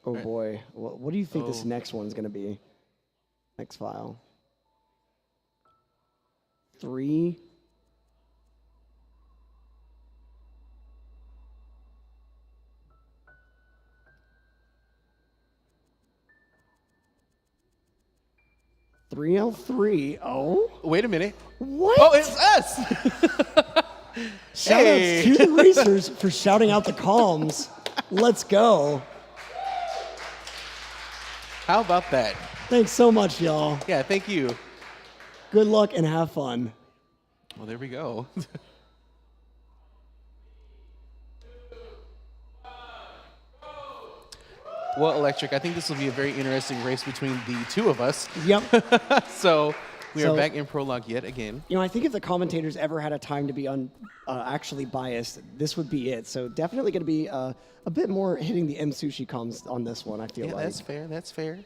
Oh boy, what do you think this next one's gonna be? Next file. 3. .303. Oh? Wait a minute. What? Oh, it's us! Shout outs to the racers for shouting out the comms. Let's go. How about that? Thanks so much, y'all. Yeah, thank you. Good luck and have fun. Well, there we go. Well, Electric, I think this will be a very interesting race between the two of us. Yep. So we are back in prologue yet again. You know, I think if the commentators ever had a time to be actually biased, this would be it. So definitely going to be a bit more hitting the Msushi comms on this one, I feel like. Yeah, that's fair. That's fair.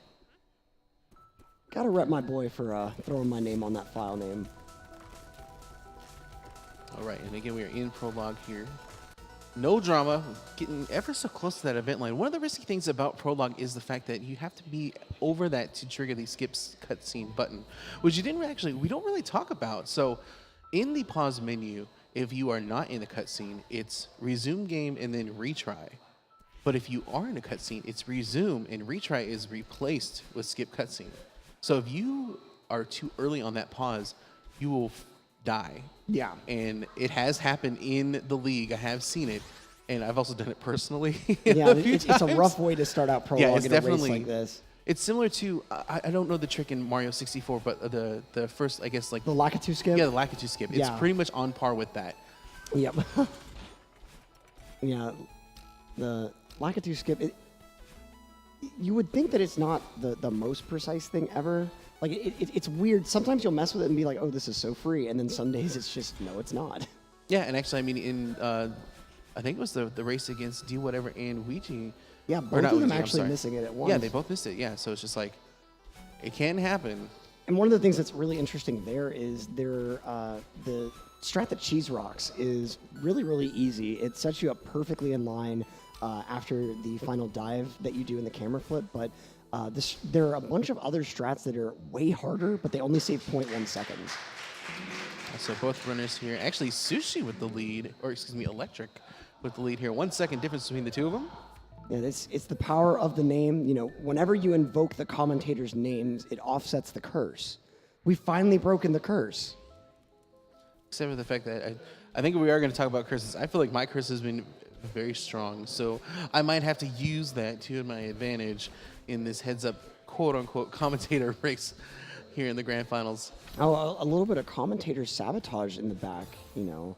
Got to rep my boy for throwing my name on that file name. All right, and again, we are in prologue here. No drama, getting ever so close to that event line. One of the risky things about prologue is the fact that you have to be over that to trigger the skips cutscene button, which we don't really talk about. So in the pause menu, if you are not in the cutscene, it's resume game and then retry. But if you are in a cutscene, it's resume and retry is replaced with skip cutscene. So if you are too early on that pause, you will die. Yeah. And it has happened in the league. I have seen it. And I've also done it personally. Yeah, it's a rough way to start out prologue in a race like this. It's similar to, I don't know the trick in Mario 64, but the first, I guess, like... The Lakitu skip? Yeah, the Lakitu skip. It's pretty much on par with that. Yep. Yeah, the Lakitu skip, you would think that it's not the most precise thing ever. Like, it's weird. Sometimes you'll mess with it and be like, oh, this is so free. And then some days it's just, no, it's not. Yeah, and actually, I mean, in, I think it was the race against D Whatever and Ouija. Yeah, both of them actually missing it at once. Yeah, they both missed it. Yeah, so it's just like, it can happen. And one of the things that's really interesting there is the strat that Cheese Rocks is really, really easy. It sets you up perfectly in line after the final dive that you do in the camera flip, but there are a bunch of other strats that are way harder, but they only save 0.1 seconds. So both runners here. Actually, Sushi with the lead, or excuse me, Electric with the lead here. 1 second difference between the two of them. Yeah, it's the power of the name. You know, whenever you invoke the commentators' names, it offsets the curse. We've finally broken the curse. Except for the fact that I think we are going to talk about curses. I feel like my curse has been very strong, so I might have to use that to my advantage in this heads-up, quote-unquote, commentator race here in the grand finals. Oh, a little bit of commentator sabotage in the back, you know.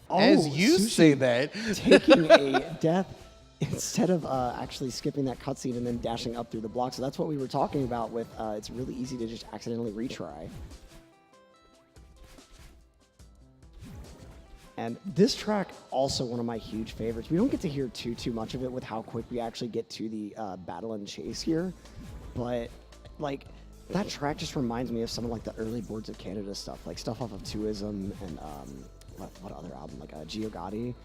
As you say that. Taking a death instead of actually skipping that cutscene and then dashing up through the block. So that's what we were talking about with it's really easy to just accidentally retry. And this track, also one of my huge favorites. We don't get to hear too much of it with how quick we actually get to the battle and chase here. But, like, that track just reminds me of some of, like, the early Boards of Canada stuff. Like, stuff off of Twoism and, what other album? Like, Giogatti.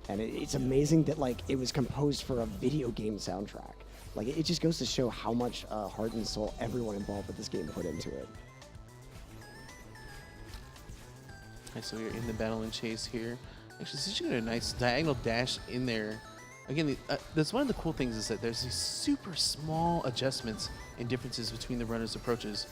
And it's amazing that, like, it was composed for a video game soundtrack. Like, it just goes to show how much heart and soul everyone involved with this game put into it. So we're in the battle and chase here. Actually, Sushi got a nice diagonal dash in there. Again, that's one of the cool things is that there's these super small adjustments and differences between the runners' approaches.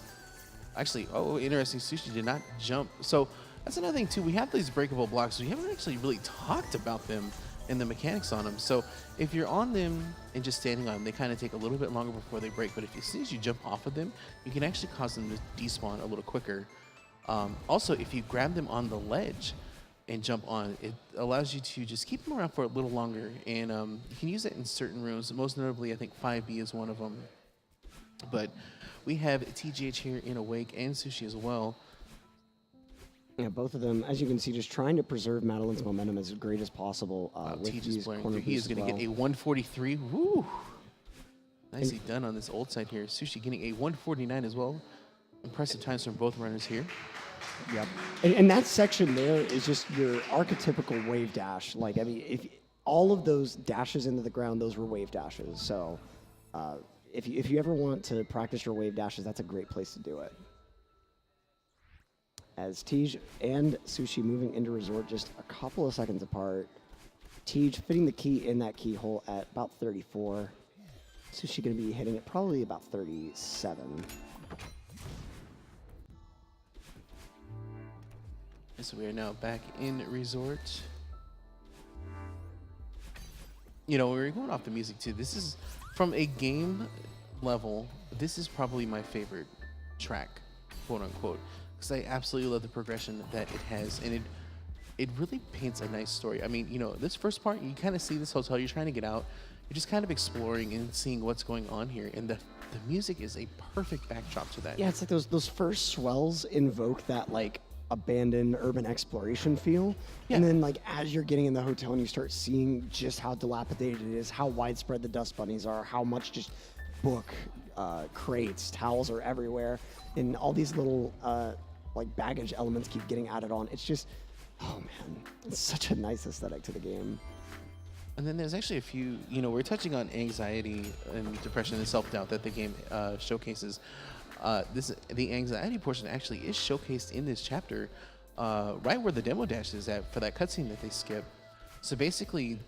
Actually, oh, interesting, Sushi did not jump. So that's another thing, too. We have these breakable blocks. We haven't actually really talked about them and the mechanics on them. So if you're on them and just standing on them, they kind of take a little bit longer before they break. But as soon as you jump off of them, you can actually cause them to despawn a little quicker. Also, if you grab them on the ledge and jump on, it allows you to just keep them around for a little longer. And you can use it in certain rooms. Most notably, I think 5B is one of them. But we have TGH here in Awake and Sushi as well. Yeah, both of them, as you can see, just trying to preserve Madeline's momentum as great as possible. He is going to get a 143. Woo! Nicely done on this old side here. Sushi getting a 149 as well. Impressive times from both runners here. Yep. And that section there is just your archetypical wave dash. Like, I mean, if all of those dashes into the ground, those were wave dashes. So If you ever want to practice your wave dashes, that's a great place to do it. As Tej and Sushi moving into resort just a couple of seconds apart. Tej fitting the key in that keyhole at about 34. Sushi going to be hitting it probably about 37. And so we are now back in resort. You know, we were going off the music too. This is, from a game level, this is probably my favorite track, quote unquote, because I absolutely love the progression that it has, and it really paints a nice story. I mean, you know, this first part, you kind of see this hotel, you're trying to get out, you're just kind of exploring and seeing what's going on here, and the music is a perfect backdrop to that. Yeah, it's like those first swells invoke that like abandoned urban exploration feel. Yeah. And then like as you're getting in the hotel and you start seeing just how dilapidated it is, how widespread the dust bunnies are, how much just book crates, towels are everywhere, and all these little like baggage elements keep getting added on. It's just, oh man, it's such a nice aesthetic to the game. And then there's actually a few, you know, we're touching on anxiety and depression and self-doubt that the game showcases. The anxiety portion actually is showcased in this chapter, right where the demo dash is at for that cutscene that they skip. So basically,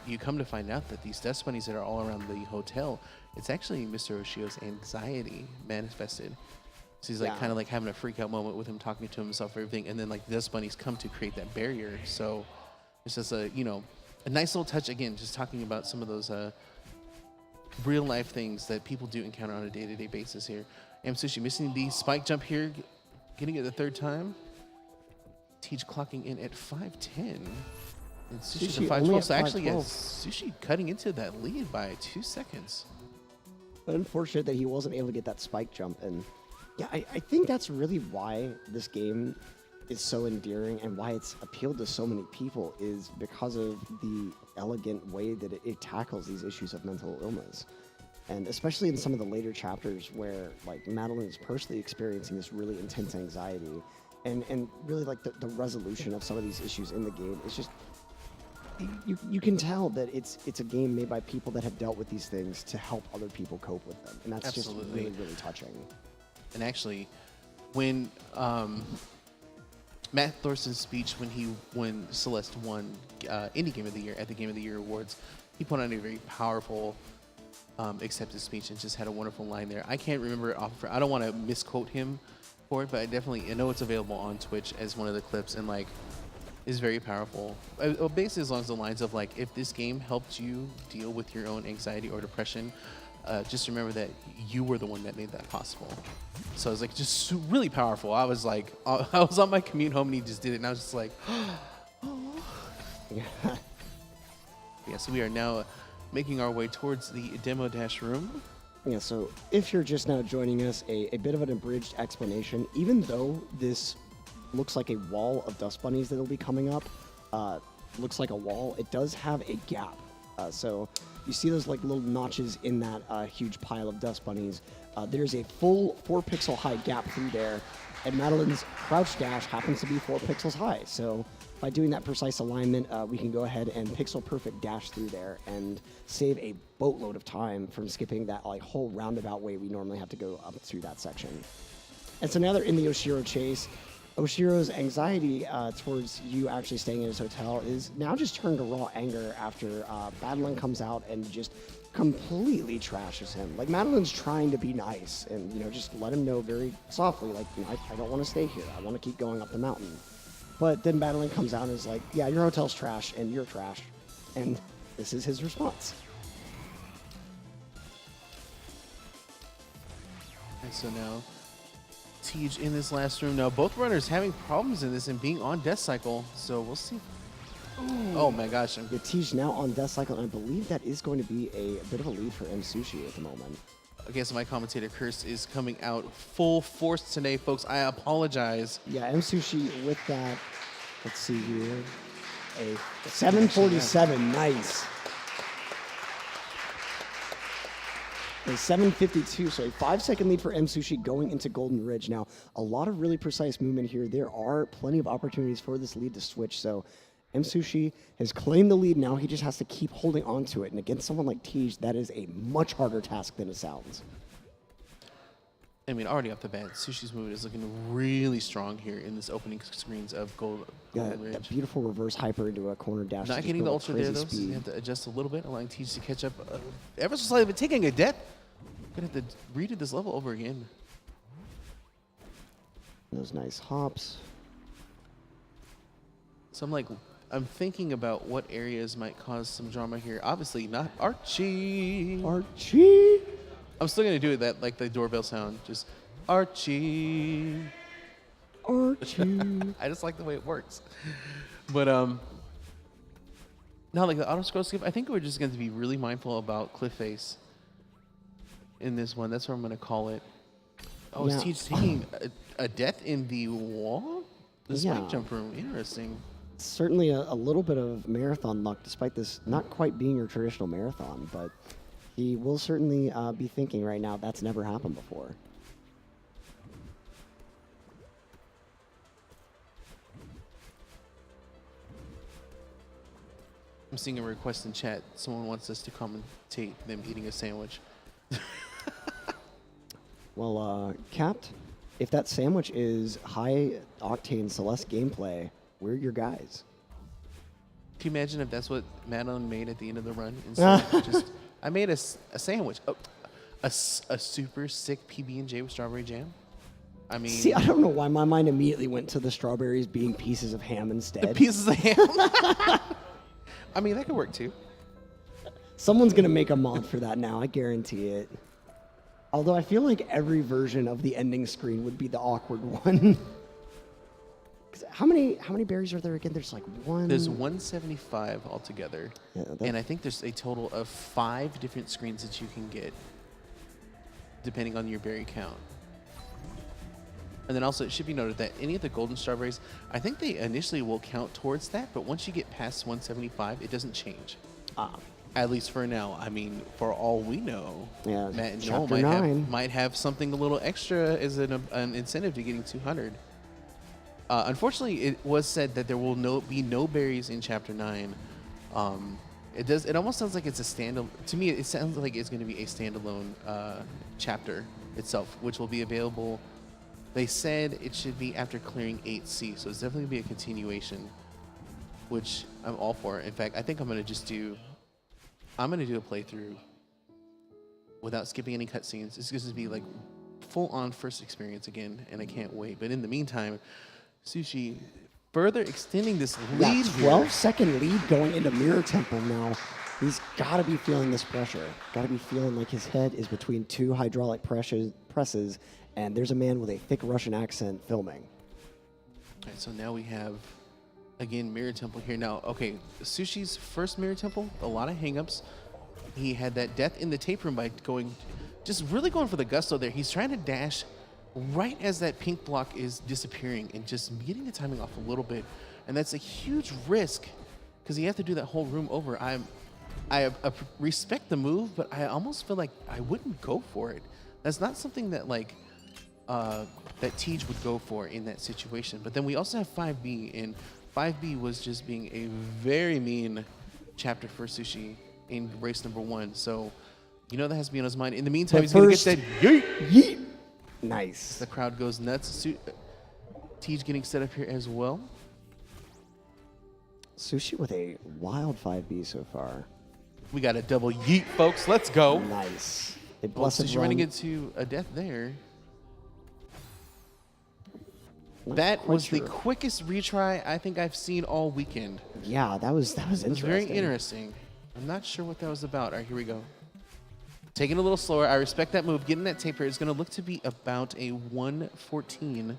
you come to find out that these dust bunnies that are all around the hotel, it's actually Mr. Oshio's anxiety manifested. So he's like kind of like having a freak out moment with him talking to himself or everything, and then like the dust bunnies come to create that barrier. So it's just a, you know, a nice little touch, again, just talking about some of those real life things that people do encounter on a day-to-day basis here. Msushi missing the spike jump here, getting it the third time. Tej clocking in at 5:10. And Sushi to 5:12. So actually, yes, Sushi cutting into that lead by 2 seconds. But unfortunate that he wasn't able to get that spike jump. And yeah, I think that's really why this game is so endearing and why it's appealed to so many people, is because of the elegant way that it tackles these issues of mental illness. And especially in some of the later chapters where like Madeline is personally experiencing this really intense anxiety, and really like the resolution of some of these issues in the game is just, you can tell that it's a game made by people that have dealt with these things to help other people cope with them. And that's just really, really touching. And actually, when Matt Thorson's speech when Celeste won Indie Game of the Year at the Game of the Year Awards, he put on a very powerful acceptance speech and just had a wonderful line there. I can't remember it off. I don't want to misquote him for it, but I know it's available on Twitch as one of the clips, and like is very powerful. Basically, along the lines of like, if this game helped you deal with your own anxiety or depression, just remember that you were the one that made that possible. So it's like just really powerful. I was like, I was on my commute home and he just did it, and I was just like, oh. Yeah. So we are now making our way towards the demo dash room. Yeah, so if you're just now joining us, a bit of an abridged explanation. Even though this looks like a wall of dust bunnies that'll be coming up, looks like a wall, it does have a gap. So you see those like little notches in that huge pile of dust bunnies. There's a full 4-pixel high gap through there, and Madeline's crouch dash happens to be 4 pixels high. So by doing that precise alignment, we can go ahead and pixel perfect dash through there and save a boatload of time from skipping that like whole roundabout way we normally have to go up through that section. And so now they're in the Oshiro chase. Oshiro's anxiety towards you actually staying in his hotel is now just turned to raw anger after Madeline comes out and just completely trashes him. Like, Madeline's trying to be nice and, you know, just let him know very softly, like, you know, I don't want to stay here. I want to keep going up the mountain. But then Madeline comes out and is like, yeah, your hotel's trash and you're trash. And this is his response. And so now Tej in this last room. Now both runners having problems in this and being on death cycle. So we'll see. Ooh. Oh my gosh. Yeah, Tej now on death cycle, and I believe that is going to be a bit of a lead for Msushi at the moment. Okay, so my commentator curse is coming out full force today, folks. I apologize. Yeah, Msushi with that, let's see here, a 747, nice. A 752, so a 5-second lead for Msushi going into Golden Ridge. Now, a lot of really precise movement here. There are plenty of opportunities for this lead to switch, so Msushi has claimed the lead. Now he just has to keep holding on to it. And against someone like Tej, that is a much harder task than it sounds. I mean, already off the bat, Sushi's movement is looking really strong here in this opening screens of Golden Ridge. That beautiful reverse hyper into a corner dash. Not getting the ultra there, though, so you have to adjust a little bit, allowing Tej to catch up ever so slightly, but taking a death. Gonna have to redo this level over again. Those nice hops. So I'm thinking about what areas might cause some drama here. Obviously not Archie. Archie! I'm still gonna do it that like the doorbell sound. Just Archie. Archie. I just like the way it works. But now like the auto scroll skip, I think we're just going to be really mindful about cliff face in this one. That's what I'm gonna call it. Oh, Yeah. is Tej taking a death in the wall? The spike Yeah. jump room. Interesting. Certainly a little bit of marathon luck, despite this not quite being your traditional marathon, but he will certainly be thinking right now that's never happened before. I'm seeing a request in chat. Someone wants us to commentate them eating a sandwich. Well, Capt, if that sandwich is high octane Celeste gameplay, we're your guys. Can you imagine if that's what Madeline made at the end of the run? Instead of just, I made a sandwich. Oh, a super sick PB&J with strawberry jam. I mean, See, I don't know why my mind immediately went to the strawberries being pieces of ham instead. pieces of ham. I mean, that could work too. Someone's going to make a mod for that now, I guarantee it. Although I feel like every version of the ending screen would be the awkward one. 'Cause how many berries are there again? There's like one. There's 175 altogether. Yeah, And I think there's a total of 5 different screens that you can get, depending on your berry count. And then also, it should be noted that any of the golden strawberries, I think they initially will count towards that, but once you get past 175, it doesn't change. At least for now. I mean, for all we know, Yeah, Matt and Joel Chapter 9. might have something a little extra as an incentive to getting 200. Unfortunately, it was said that there will be no berries in Chapter 9. It almost sounds like it's a standalone. To me, it sounds like it's going to be a standalone chapter itself, which will be available. They said it should be after clearing 8C, so it's definitely going to be a continuation, which I'm all for. In fact, I think I'm going to do a playthrough without skipping any cutscenes. It's going to be like full-on first experience again, and I can't wait. But in the meantime, Sushi further extending this lead Yeah, here. 12-second lead going into Mirror Temple now. He's got to be feeling this pressure. Got to be feeling like his head is between 2 hydraulic presses, and there's a man with a thick Russian accent filming. All right, so now we have, again, Mirror Temple here. Now, okay, Sushi's first Mirror Temple, a lot of hangups. He had that death in the tape room by just really going for the gusto there. He's trying to dash right as that pink block is disappearing and just getting the timing off a little bit. And that's a huge risk because you have to do that whole room over. I respect the move, but I almost feel like I wouldn't go for it. That's not something that that Tej would go for in that situation. But then we also have 5B, and 5B was just being a very mean chapter for Sushi in race number 1. So, that has to be on his mind. In the meantime, he's going to get that yeet. Yeet! Nice. The crowd goes nuts. Tej getting set up here as well. Sushi with a wild 5B so far. We got a double yeet, folks. Let's go. Nice. A Well, blessed Sushi run. running into a death there. Not That quite was the sure. quickest retry I think I've seen all weekend. Yeah, that was It was interesting. very interesting. I'm not sure what that was about. All right, here we go. Taking it a little slower. I respect that move. Getting that taper is going to look to be about a 114.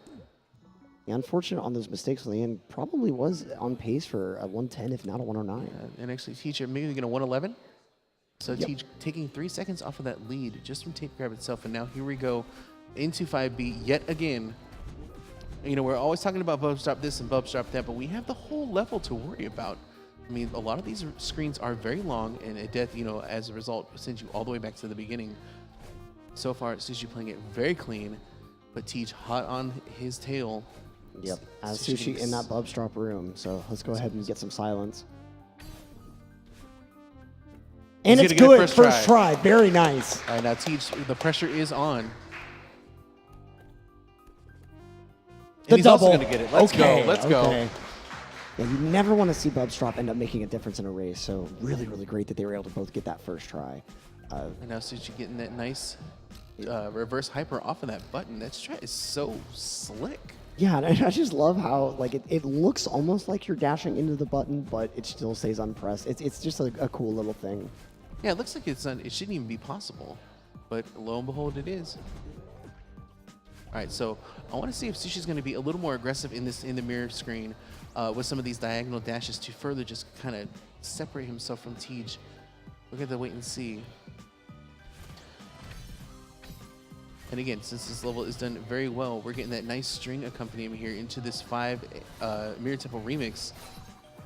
Yeah, unfortunate on those mistakes on the end. Probably was on pace for a 110, if not a 109. And actually, Teacher maybe going to 111. So Yep. Teach taking 3 seconds off of that lead just from tape grab itself. And now here we go into 5B yet again. We're always talking about bump stop this and bump stop that, but we have the whole level to worry about. I mean, a lot of these screens are very long, and a death, as a result, sends you all the way back to the beginning. So far, Sushi playing it very clean, but Teach hot on his tail, Yep. As Sushi in that bubs drop room. So let's go ahead and get some silence. And it's good. First try. Very nice. All right, now Teach, the pressure is on. The he's double. also going to get it. Let's go. Let's go. Yeah, you never want to see bubs drop end up making a difference in a race. So really, really great that they were able to both get that first try. And now Sushi getting that nice reverse hyper off of that button. That strat is so slick. Yeah, and I just love how like it looks almost like you're dashing into the button, but it still stays unpressed. It's just a cool little thing. Yeah, it looks like it shouldn't even be possible, but lo and behold, it is. All right, so I want to see if Sushi's going to be a little more aggressive in the mirror screen with some of these diagonal dashes to further just kind of separate himself from Tej. We're going to wait and see. And again, since this level is done very well, we're getting that nice string accompaniment here into this 5 Mirror Temple remix.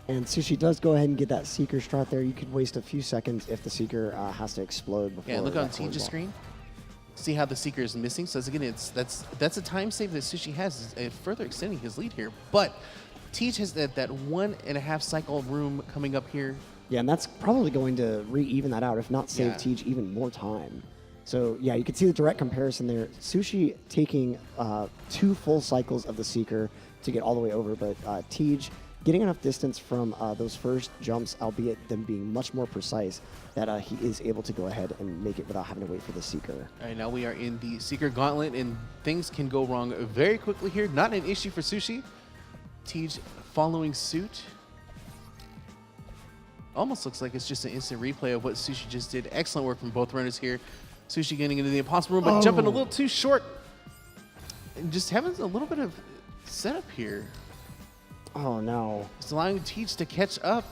And Sushi does go ahead and get that Seeker strat there. You could waste a few seconds if the Seeker has to explode before. Yeah, look on Tej's screen. See how the Seeker is missing. So again, that's a time save that Sushi has, further extending his lead here. But Tej has that 1.5 cycle room coming up here. Yeah, and that's probably going to re-even that out, if not save Tej even more time. So yeah, you can see the direct comparison there. Sushi taking 2 full cycles of the Seeker to get all the way over, but Tej getting enough distance from those first jumps, albeit them being much more precise, that he is able to go ahead and make it without having to wait for the Seeker. All right, now we are in the Seeker Gauntlet, and things can go wrong very quickly here. Not an issue for Sushi. Tej following suit. Almost looks like it's just an instant replay of what Sushi just did. Excellent work from both runners here. Sushi getting into the impossible room, but jumping a little too short. And just having a little bit of setup here. Oh, no. It's allowing Tej to catch up.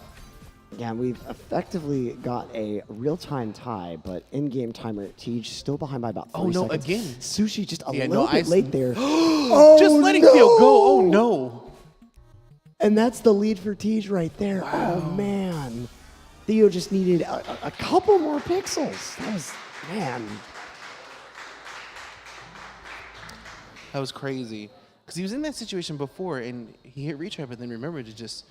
Yeah, we've effectively got a real-time tie, but in-game timer, Tej still behind by about 3 seconds. Again. Sushi just a little bit late there. Just letting Theo go. Oh, no. And that's the lead for Tej right there. Wow. Oh, man. Theo just needed a couple more pixels. That was, man. That was crazy. Because he was in that situation before, and he hit retry, but then remembered to just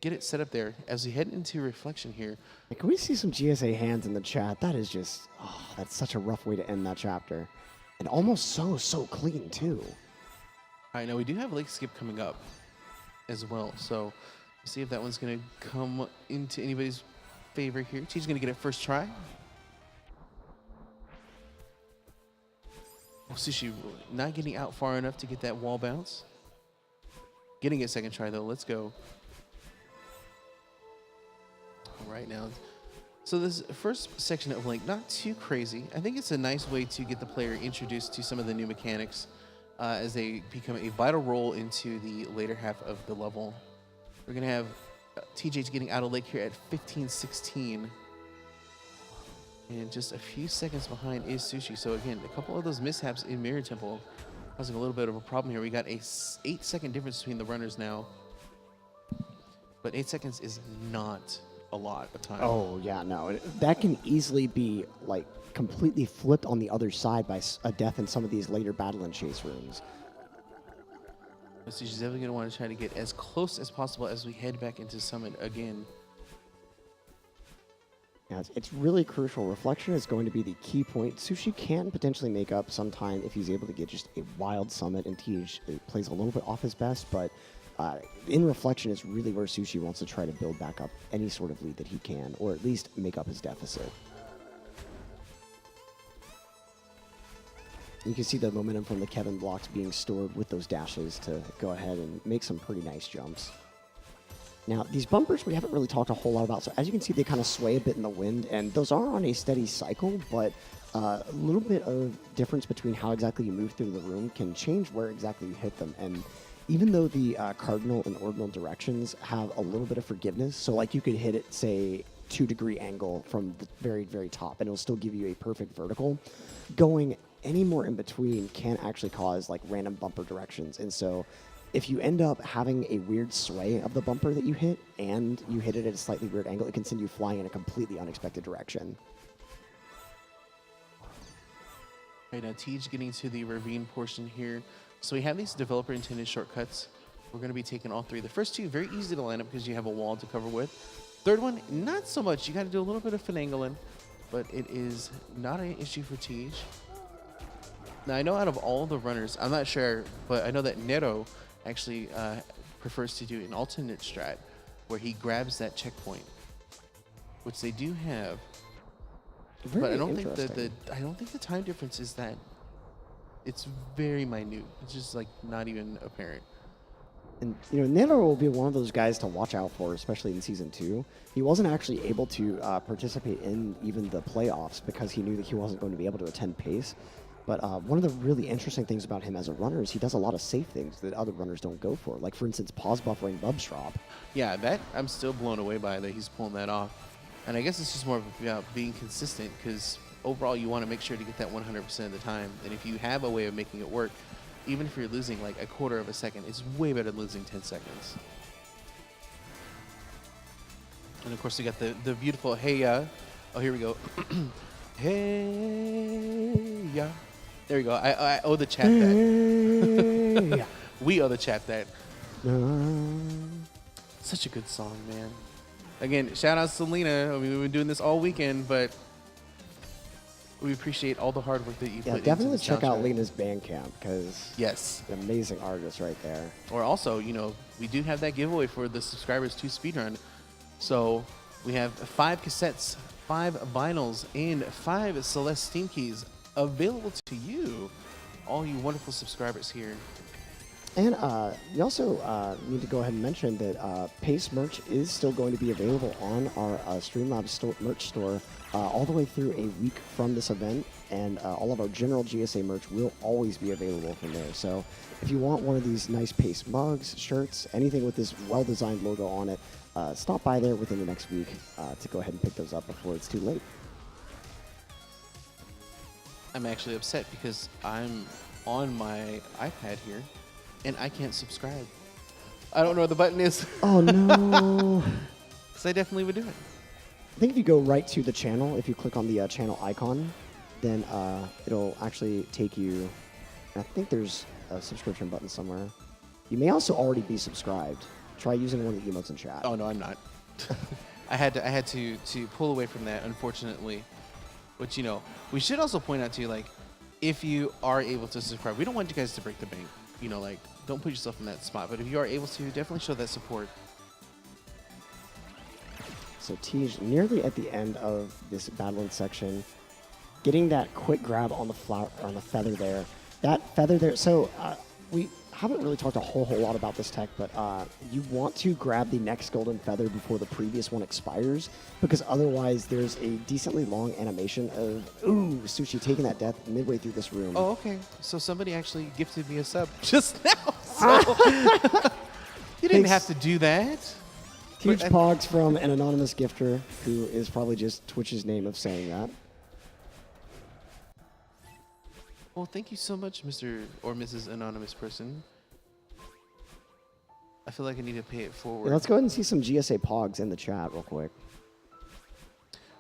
get it set up there. As we head into reflection here. Can we see some GSA hands in the chat? That is just, that's such a rough way to end that chapter. And almost so clean, too. All right, now we do have Lake Skip coming up as well. So let's see if that one's going to come into anybody's favor here. She's going to get it first try. Oh, Sushi not getting out far enough to get that wall bounce. Getting it second try, though. Let's go. All right, now. So this first section of Link, not too crazy. I think it's a nice way to get the player introduced to some of the new mechanics as they become a vital role into the later half of the level. We're going to have TJ's getting out of Lake here at 15-16. And just a few seconds behind is Sushi. So again, a couple of those mishaps in Mirror Temple causing a little bit of a problem here. We got a 8-second difference between the runners now. But 8 seconds is not a lot of time. Oh, yeah, no. That can easily be, like, completely flipped on the other side by a death in some of these later battle and chase rooms. Sushi's definitely going to want to try to get as close as possible as we head back into Summit again. Yeah, it's really crucial. Reflection is going to be the key point. Sushi can potentially make up sometime if he's able to get just a wild Summit, and Tej plays a little bit off his best, but in Reflection is really where Sushi wants to try to build back up any sort of lead that he can, or at least make up his deficit. You can see the momentum from the Kevin blocks being stored with those dashes to go ahead and make some pretty nice jumps. Now, these bumpers we haven't really talked a whole lot about, so as you can see, they kind of sway a bit in the wind, and those are on a steady cycle, but a little bit of difference between how exactly you move through the room can change where exactly you hit them. And even though the cardinal and ordinal directions have a little bit of forgiveness, so like you could hit it, say, 2-degree angle from the very, very top, and it'll still give you a perfect vertical, going any more in between can actually cause like random bumper directions. And so if you end up having a weird sway of the bumper that you hit and you hit it at a slightly weird angle, it can send you flying in a completely unexpected direction. Right now, Tej getting to the ravine portion here. So we have these developer intended shortcuts we're going to be taking all three. The first two, very easy to line up because you have a wall to cover with. Third one, not so much. You got to do a little bit of finagling, but it is not an issue for Tej. Now, I know out of all the runners, I'm not sure, but I know that Nero actually prefers to do an alternate strat where he grabs that checkpoint, which they do have. But I don't think the time difference is that it's very minute. It's just like not even apparent. And you know, Nero will be one of those guys to watch out for, especially in Season 2. He wasn't actually able to participate in even the playoffs because he knew that he wasn't going to be able to attend PACE. But one of the really interesting things about him as a runner is he does a lot of safe things that other runners don't go for. Like, for instance, pause buffering Bubstrop. Yeah, that I'm still blown away by that he's pulling that off. And I guess it's just more about being consistent because overall you want to make sure to get that 100% of the time. And if you have a way of making it work, even if you're losing like a quarter of a second, it's way better than losing 10 seconds. And of course we got the beautiful hey ya. Oh, here we go. Hey ya. There we go. I owe the chat that. We owe the chat that. Such a good song, man. Again, shout out to Selena. I mean, we've been doing this all weekend, but we appreciate all the hard work that you put into definitely the check out soundtrack. Lena's Bandcamp because Yes. an amazing artist right there. Or also, you know, we do have that giveaway for the subscribers to Speedrun. So we have 5 cassettes, 5 vinyls, and 5 Celeste Steam keys available to you, all you wonderful subscribers here. And we also need to go ahead and mention that PACE merch is still going to be available on our Streamlabs merch store all the way through a week from this event. And all of our general GSA merch will always be available from there. So if you want one of these nice PACE mugs, shirts, anything with this well-designed logo on it, stop by there within the next week to go ahead and pick those up before it's too late. I'm actually upset because I'm on my iPad here and I can't subscribe. I don't know where the button is. Oh, no. So I definitely would do it. I think if you go right to the channel, if you click on the channel icon, then it'll actually take you, I think there's a subscription button somewhere. You may also already be subscribed. Try using one of the emotes in chat. Oh, no, I'm not. I had to pull away from that, unfortunately. But, you know, we should also point out, too, like, if you are able to subscribe, we don't want you guys to break the bank. You know, like, don't put yourself in that spot. But if you are able to, definitely show that support. So Tej, nearly at the end of this battling section, getting that quick grab on the flower, on the feather there. That feather there, so we haven't really talked a whole lot about this tech, but you want to grab the next golden feather before the previous one expires, because otherwise there's a decently long animation of, ooh, Sushi taking that death midway through this room. Oh, okay. So somebody actually gifted me a sub just now. So you didn't have to do that. Huge pogs from an anonymous gifter who is probably just Twitch's name of saying that. Well, thank you so much, Mr. or Mrs. Anonymous Person. I feel like I need to pay it forward. Yeah, let's go ahead and see some GSA pogs in the chat real quick.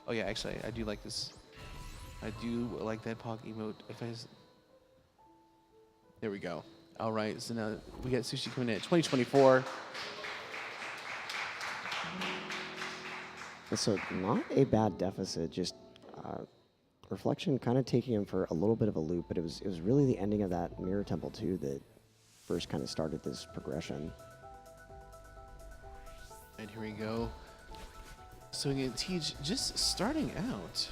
Oh, yeah, actually, I do like this. I do like that pog emote. There we go. All right, so now we got Sushi coming in at 2024. So not a bad deficit, just Reflection kind of taking him for a little bit of a loop, but it was really the ending of that Mirror Temple 2 that first kind of started this progression. And here we go. So again, Tej just starting out.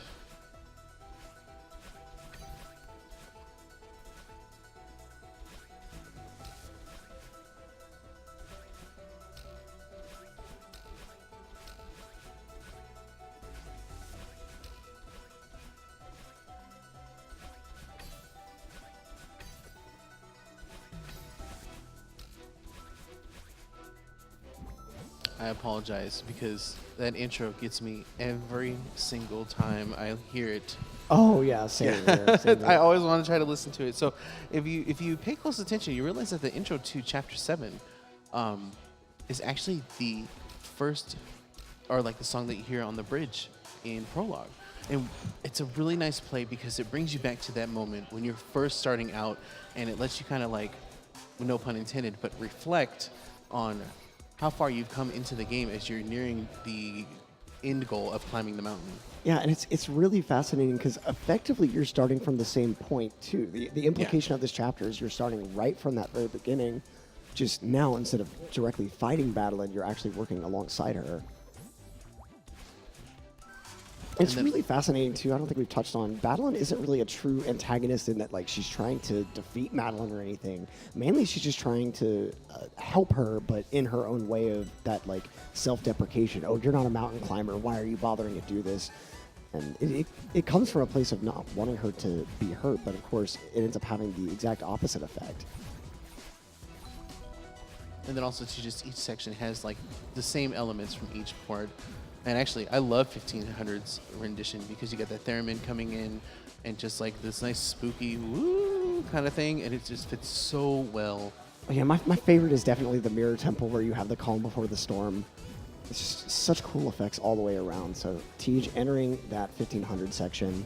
I apologize because that intro gets me every single time I hear it. Oh yeah, same here, same here. I always want to try to listen to it. So if you pay close attention, you realize that the intro to Chapter 7 is actually the first, or like the song that you hear on the bridge in Prologue. And it's a really nice play because it brings you back to that moment when you're first starting out, and it lets you kind of like, no pun intended, but reflect on how far you've come into the game as you're nearing the end goal of climbing the mountain. Yeah, and it's really fascinating because effectively you're starting from the same point too. The implication of this chapter is you're starting right from that very beginning. Just now, instead of directly fighting Madeline, you're actually working alongside her. It's really fascinating too. I don't think we've touched on Madeline isn't really a true antagonist in that like she's trying to defeat Madeline or anything. Mainly, she's just trying to help her, but in her own way of that like self-deprecation. Oh, you're not a mountain climber. Why are you bothering to do this? And it comes from a place of not wanting her to be hurt, but of course it ends up having the exact opposite effect. And then also to just each section has like the same elements from each part. And actually, I love 1500's rendition because you got that theremin coming in and just like this nice spooky woo kind of thing, and it just fits so well. Yeah, my favorite is definitely the Mirror Temple where you have the calm before the storm. It's just such cool effects all the way around. So Tej entering that 1500 section.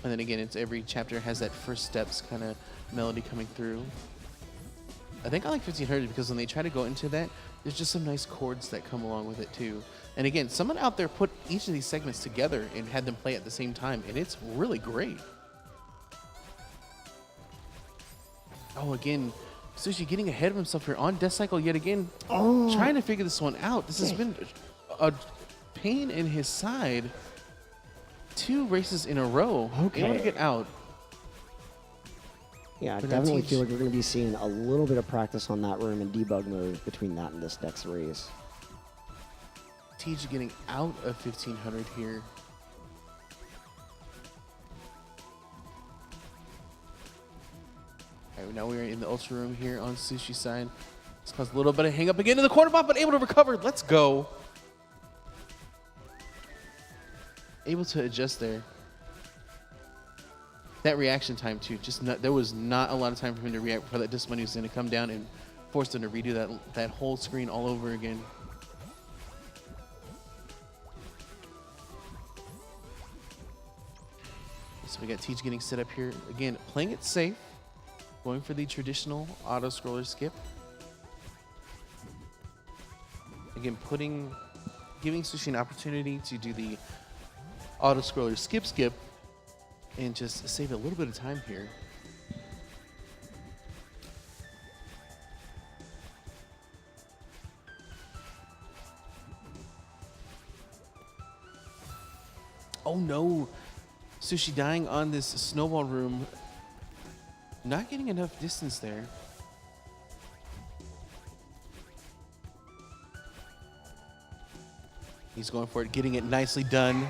And then again, it's every chapter has that first steps kind of melody coming through. I think I like 1500 because when they try to go into that, there's just some nice chords that come along with it too. And again, someone out there put each of these segments together and had them play at the same time, and it's really great. Oh, again, Sushi getting ahead of himself here on Death Cycle yet again, trying to figure this one out. This has been a pain in his side. 2 races in a row. Okay. Able to get out. Yeah, I But definitely Tej- feel like we're going to be seeing a little bit of practice on that room and debug mode between that and this next race. Tej getting out of 1500 here. All right, now we're in the Ultra Room here on Sushi's side. This caused a little bit of hang up again to the corner bot, but able to recover. Let's go. Able to adjust there. That reaction time too, there was not a lot of time for him to react before that discipline was going to come down and force him to redo that whole screen all over again. So we got Tej getting set up here. Again, playing it safe, going for the traditional auto scroller skip. Again, giving Sushi an opportunity to do the auto scroller skip, and just save a little bit of time here. Oh no, Sushi dying on this snowball room. Not getting enough distance there. He's going for it, getting it nicely done.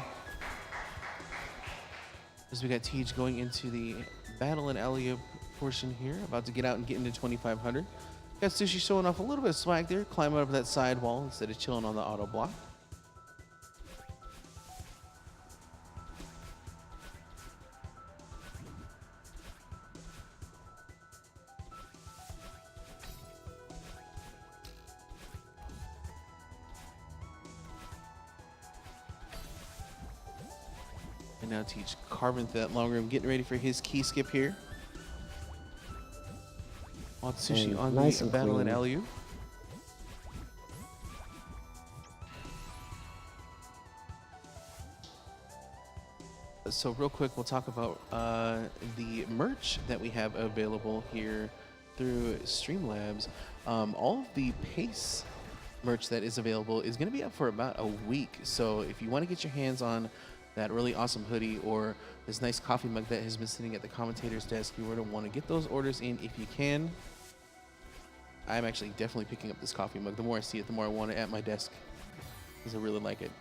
As we got Tej going into the battle and alley-oop portion here, about to get out and get into 2500. Got Sushi showing off a little bit of swag there, climbing up that side wall instead of chilling on the auto block. And now Tej carving through that long room, getting ready for his key skip here. While Sushi on nice the and battle clean. and alley-oop. So real quick, we'll talk about the merch that we have available here through Streamlabs. All of the PACE merch that is available is going to be up for about a week. So if you want to get your hands on that really awesome hoodie or this nice coffee mug that has been sitting at the commentator's desk, you were to want to get those orders in if you can. I'm actually definitely picking up this coffee mug. The more I see it, the more I want it at my desk because I really like it.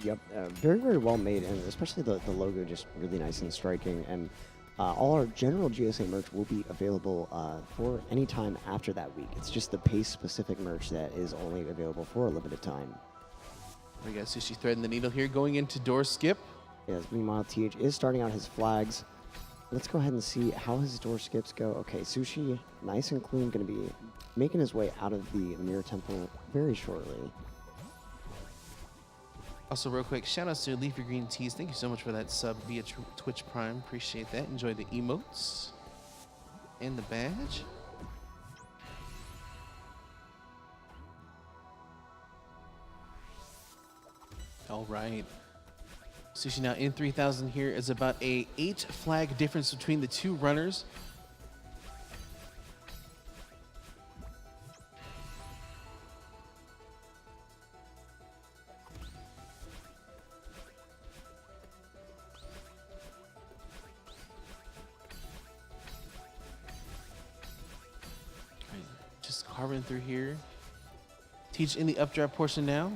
Yep, very, very well made, and especially the logo just really nice and striking. And all our general GSA merch will be available for any time after that week. It's just the PACE-specific merch that is only available for a limited time. We got Sushi threading the needle here, going into door skip. Yes, meanwhile, TH is starting out his flags. Let's go ahead and see how his door skips go. Okay, Sushi, nice and clean, going to be making his way out of the Mirror Temple very shortly. Also, real quick, shout outs to Leafy Green Tees. Thank you so much for that sub via Twitch Prime. Appreciate that. Enjoy the emotes and the badge. All right. Sushi now in 3,000 here is about a 8 flag difference between the two runners. Just carving through here. Teach in the updraft portion now.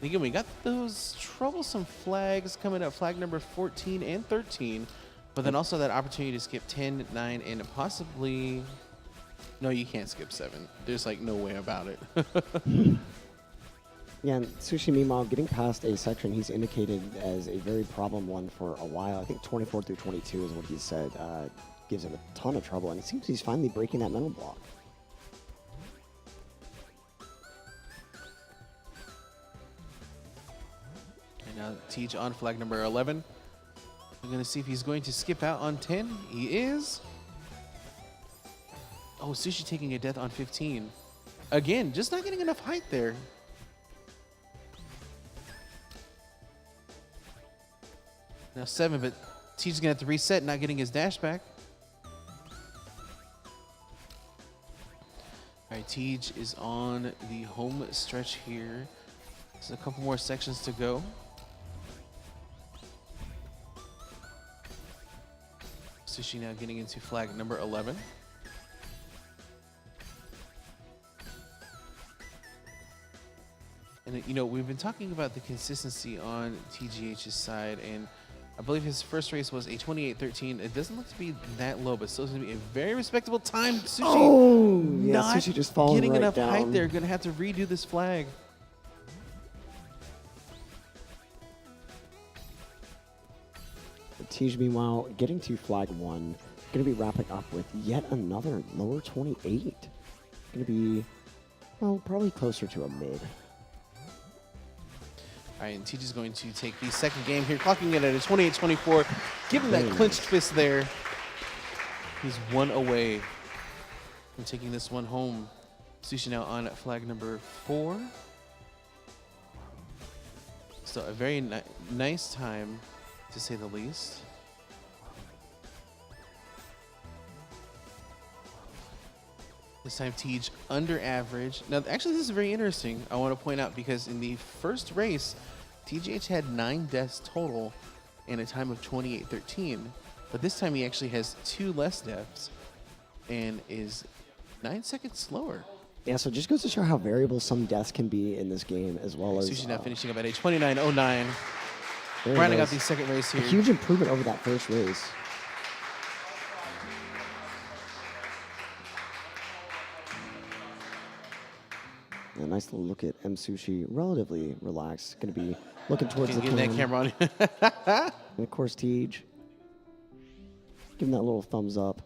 Again, we got those troublesome flags coming up, flag number 14 and 13, but then also that opportunity to skip 10, 9, and possibly... No, you can't skip 7. There's like no way about it. Yeah, and Sushi, meanwhile, getting past a section he's indicated as a very problem one for a while. I think 24 through 22 is what he said gives him a ton of trouble, and it seems he's finally breaking that mental block. Now Teach on flag number 11. We're going to see if he's going to skip out on 10. He is. Oh, Sushi taking a death on 15. Again, just not getting enough height there. Now 7, but Teach is going to have to reset, not getting his dash back. All right, Teach is on the home stretch here. There's a couple more sections to go. Sushi now getting into flag number 11. And you know, we've been talking about the consistency on TGH's side, and I believe his first race was a 28:13. It doesn't look to be that low, but still going to be a very respectable time. Sushi, oh, yeah, not Sushi just falling getting right enough down. height there. Going to have to redo this flag. Tej, meanwhile, getting to flag 1, going to be wrapping up with yet another lower 28. Going to be, well, probably closer to a mid. All right, and Tej is going to take the second game here, clocking it at a 28-24. Give him that clenched fist there. He's 1 away from taking this one home. Sushi now on flag number 4. So a very nice time, to say the least. This time Tej under average. Now actually this is very interesting, I want to point out, because in the first race TGH had 9 deaths total and a time of 28:13, but this time he actually has 2 less deaths and is 9 seconds slower. Yeah, so it just goes to show how variable some deaths can be in this game, as well as... Sushi now finishing up at a 29:09. There Rounding it out is. the second race A here. huge improvement over that first race. A nice little look at Msushi, relatively relaxed. Going to be looking towards the Getting that camera on. And of course, Tej. Give him that little thumbs up.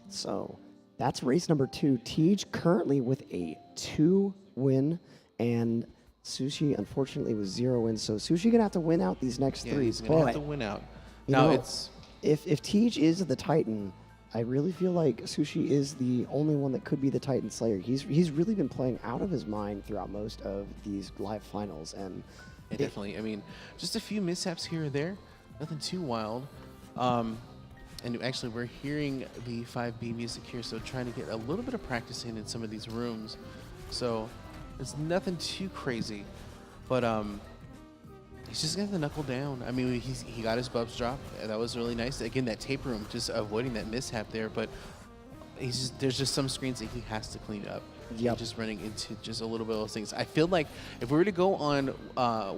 So, that's race number 2. Tej currently with a 2 win, and Sushi, unfortunately, with 0 wins. So Sushi gonna have to win out these next 3. He's gonna have to win out. You Now know, it's if Tej is the Titan, I really feel like Sushi is the only one that could be the Titan Slayer. He's really been playing out of his mind throughout most of these live finals, and yeah, definitely. I mean, just a few mishaps here or there, nothing too wild. And actually, we're hearing the 5B music here, so trying to get a little bit of practice in some of these rooms. So it's nothing too crazy, but he's just gonna have to knuckle down. I mean, he got his bubs drop. That was really nice. Again, that tape room, just avoiding that mishap there. But there's just some screens that he has to clean up. Yep. Just running into just a little bit of those things. I feel like if we were to go on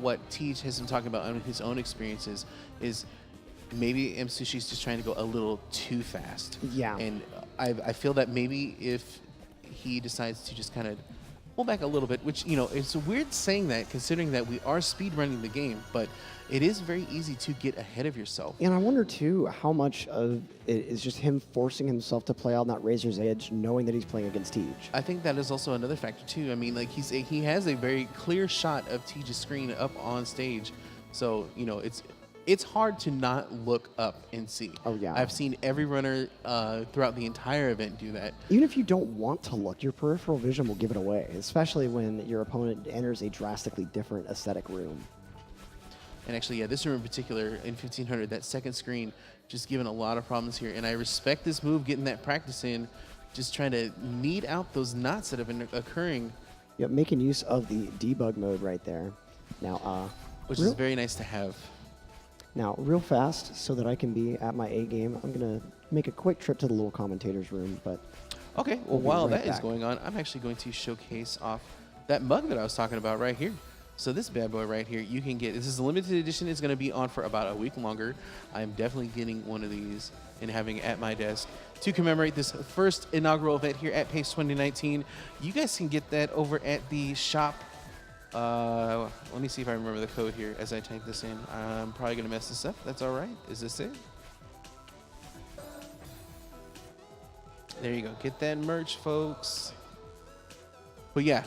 what Tej has been talking about on his own experiences, is maybe Msushi's just trying to go a little too fast. Yeah. And I feel that maybe if he decides to just kind of pull back a little bit, which, you know, it's weird saying that considering that we are speed running the game, but it is very easy to get ahead of yourself. And I wonder too how much of it is just him forcing himself to play on that razor's edge, knowing that he's playing against Tej. I think that is also another factor too. I mean, like he has a very clear shot of Tej's screen up on stage, so you know it's hard to not look up and see. Oh, yeah. I've seen every runner throughout the entire event do that. Even if you don't want to look, your peripheral vision will give it away, especially when your opponent enters a drastically different aesthetic room. And actually, yeah, this room in particular, in 1500, that second screen, just giving a lot of problems here. And I respect this move, getting that practice in, just trying to knead out those knots that have been occurring. Yep, making use of the debug mode right there. Now, which is very nice to have. Now, real fast, so that I can be at my A game, I'm going to make a quick trip to the little commentators room. But okay, well, we'll while right that is back. going on, I'm actually going to showcase off that mug that I was talking about right here. So this bad boy right here, you can get, this is a limited edition. It's going to be on for about a week longer. I'm definitely getting one of these and having it at my desk to commemorate this first inaugural event here at PACE 2019. You guys can get that over at the shop. Let me see if I remember the code here as I type this in. I'm probably going to mess this up. That's all right. Is this it? There you go. Get that merch, folks. But yeah,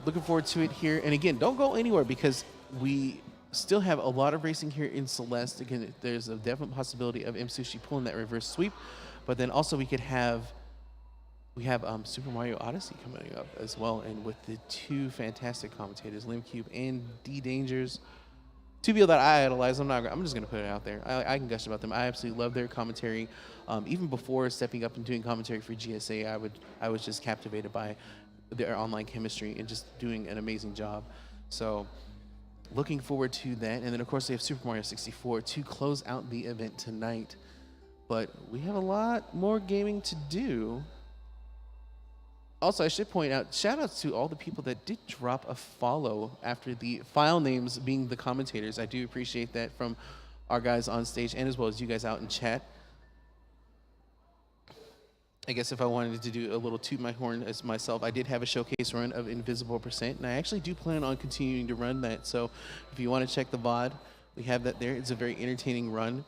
looking forward to it here. And again, don't go anywhere because we still have a lot of racing here in Celeste. Again, there's a definite possibility of Msushi pulling that reverse sweep. But then also we have Super Mario Odyssey coming up as well. And with the two fantastic commentators, Limcube and D-Dangers, two people that I idolize. I'm just going to put it out there. I can gush about them. I absolutely love their commentary. Even before stepping up and doing commentary for GSA, I was just captivated by their online chemistry and just doing an amazing job. So looking forward to that. And then, of course, they have Super Mario 64 to close out the event tonight. But we have a lot more gaming to do. Also, I should point out, shout outs to all the people that did drop a follow after the file names being the commentators. I do appreciate that from our guys on stage and as well as you guys out in chat. I guess if I wanted to do a little toot my horn as myself, I did have a showcase run of Invisible Percent, and I actually do plan on continuing to run that. So if you want to check the VOD, we have that there. It's a very entertaining run.